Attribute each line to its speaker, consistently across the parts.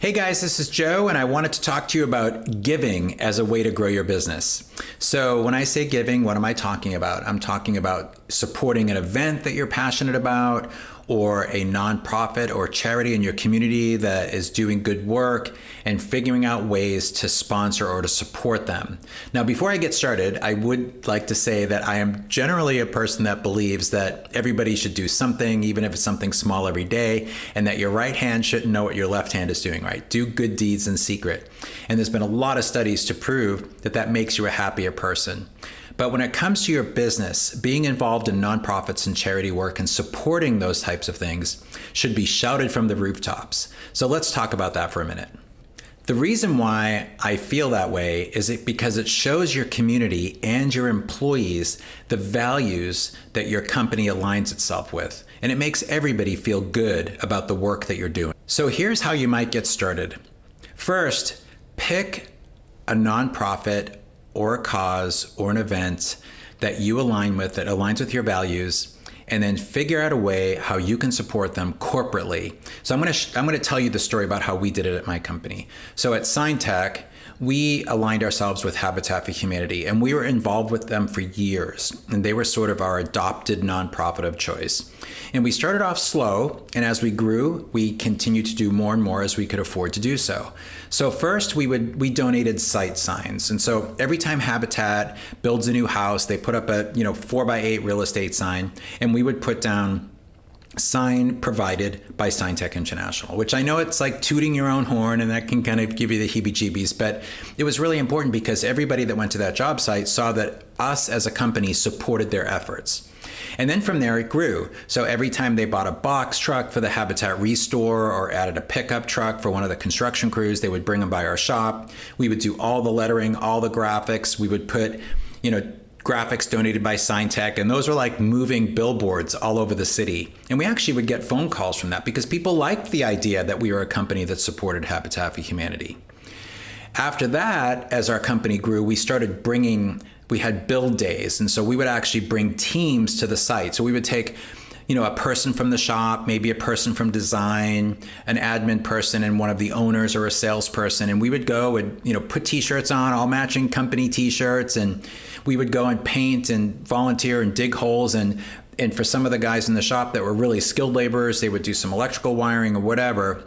Speaker 1: Hey guys, this is Joe, and I wanted to talk to you about giving as a way to grow your business. So when I say giving, what am I talking about? I'm talking about supporting an event that you're passionate about, or a nonprofit or charity in your community that is doing good work, and figuring out ways to sponsor or to support them. Now, before I get started, I would like to say that I am generally a person that believes that everybody should do something, even if it's something small every day, and that your right hand shouldn't know what your left hand is doing, right? Do good deeds in secret. And there's been a lot of studies to prove that that makes you a happier person. But when it comes to your business, being involved in nonprofits and charity work and supporting those types of things should be shouted from the rooftops. So let's talk about that for a minute. The reason why I feel that way is because it shows your community and your employees the values that your company aligns itself with, and it makes everybody feel good about the work that you're doing. So here's how you might get started. First, pick a nonprofit or a cause or an event that you align with, that aligns with your values, and then figure out a way how you can support them corporately. So I'm going to tell you the story about how we did it at my company. So at SignTech, we aligned ourselves with Habitat for Humanity, and we were involved with them for years, and they were sort of our adopted nonprofit of choice. And we started off slow, and as we grew, we continued to do more and more as we could afford to do so. So first, we donated site signs, and so every time Habitat builds a new house, they put up a 4x8 real estate sign, and we would put down sign provided by SignTech International, which I know it's like tooting your own horn and that can kind of give you the heebie-jeebies, but it was really important because everybody that went to that job site saw that us as a company supported their efforts. And then from there it grew. So every time they bought a box truck for the Habitat Restore or added a pickup truck for one of the construction crews, they would bring them by our shop. We would do all the lettering, all the graphics. We would put, graphics donated by SignTech, and those were like moving billboards all over the city. And we actually would get phone calls from that because people liked the idea that we were a company that supported Habitat for Humanity. After that, as our company grew, we had build days. And so we would actually bring teams to the site. So we would take a person from the shop, maybe a person from design, an admin person, and one of the owners or a salesperson. And we would go and, put t-shirts on, all matching company t-shirts. And we would go and paint and volunteer and dig holes. And for some of the guys in the shop that were really skilled laborers, they would do some electrical wiring or whatever.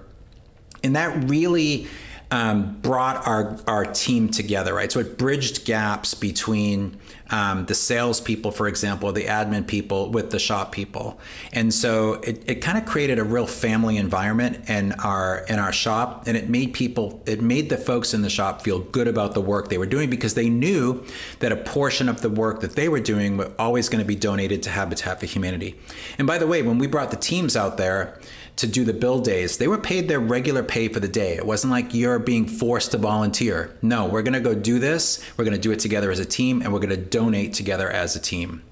Speaker 1: And that really brought our team together, right? So it bridged gaps between the salespeople, for example, the admin people with the shop people. And so it kind of created a real family environment in our shop, and it made the folks in the shop feel good about the work they were doing because they knew that a portion of the work that they were doing was always going to be donated to Habitat for Humanity. And by the way, when we brought the teams out there to do the build days, they were paid their regular pay for the day. It wasn't like you're being forced to volunteer. No, we're gonna go do this, we're gonna do it together as a team, and we're gonna donate together as a team.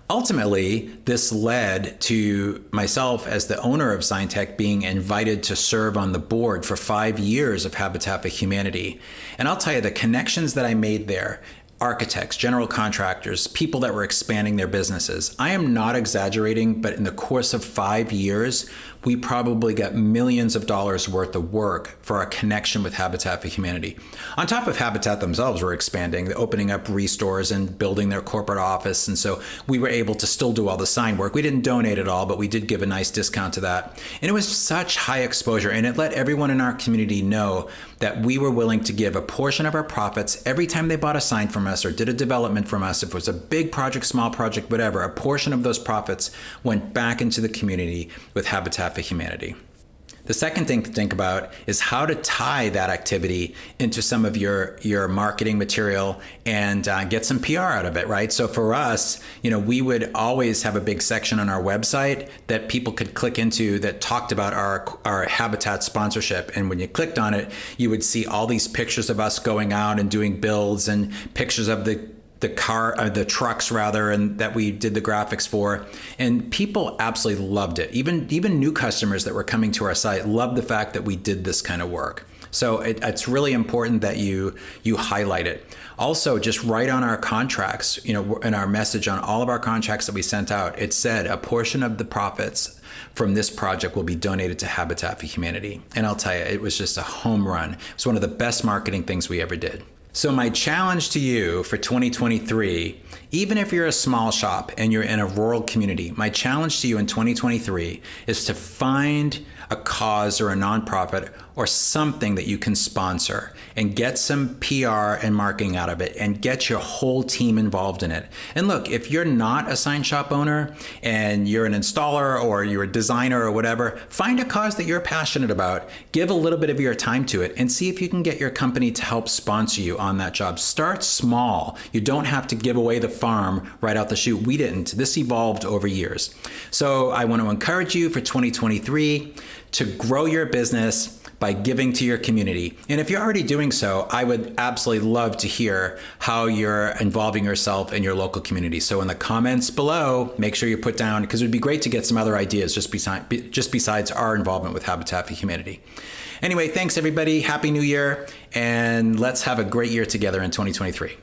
Speaker 1: Ultimately, this led to myself as the owner of SignTech being invited to serve on the board for 5 years of Habitat for Humanity. And I'll tell you, the connections that I made there, architects, general contractors, people that were expanding their businesses. I am not exaggerating, but in the course of 5 years, we probably got millions of dollars worth of work for our connection with Habitat for Humanity. On top of Habitat themselves were expanding, opening up restores and building their corporate office. And so we were able to still do all the sign work. We didn't donate it all, but we did give a nice discount to that. And it was such high exposure, and it let everyone in our community know that we were willing to give a portion of our profits every time they bought a sign from us or did a development from us. If it was a big project, small project, whatever, a portion of those profits went back into the community with Habitat for Humanity. The second thing to think about is how to tie that activity into some of your marketing material and get some PR out of it, right? So for us, we would always have a big section on our website that people could click into that talked about our Habitat sponsorship. And when you clicked on it, you would see all these pictures of us going out and doing builds and pictures of the trucks rather, and that we did the graphics for, and people absolutely loved it. Even new customers that were coming to our site loved the fact that we did this kind of work. So it's really important that you highlight it. Also, just write on our contracts, in our message on all of our contracts that we sent out, it said a portion of the profits from this project will be donated to Habitat for Humanity. And I'll tell you, it was just a home run. It's one of the best marketing things we ever did. So my challenge to you for 2023, even if you're a small shop and you're in a rural community, my challenge to you in 2023 is to find a cause or a nonprofit or something that you can sponsor and get some PR and marketing out of it and get your whole team involved in it. And look, if you're not a sign shop owner and you're an installer or you're a designer or whatever, find a cause that you're passionate about, give a little bit of your time to it, and see if you can get your company to help sponsor you on that job. Start small. You don't have to give away the farm right out the chute. We didn't. This evolved over years. So I want to encourage you for 2023 to grow your business by giving to your community. And if you're already doing so, I would absolutely love to hear how you're involving yourself in your local community. So in the comments below, make sure you put down, because it would be great to get some other ideas just besides our involvement with Habitat for Humanity. Anyway, thanks everybody. Happy New Year. And let's have a great year together in 2023.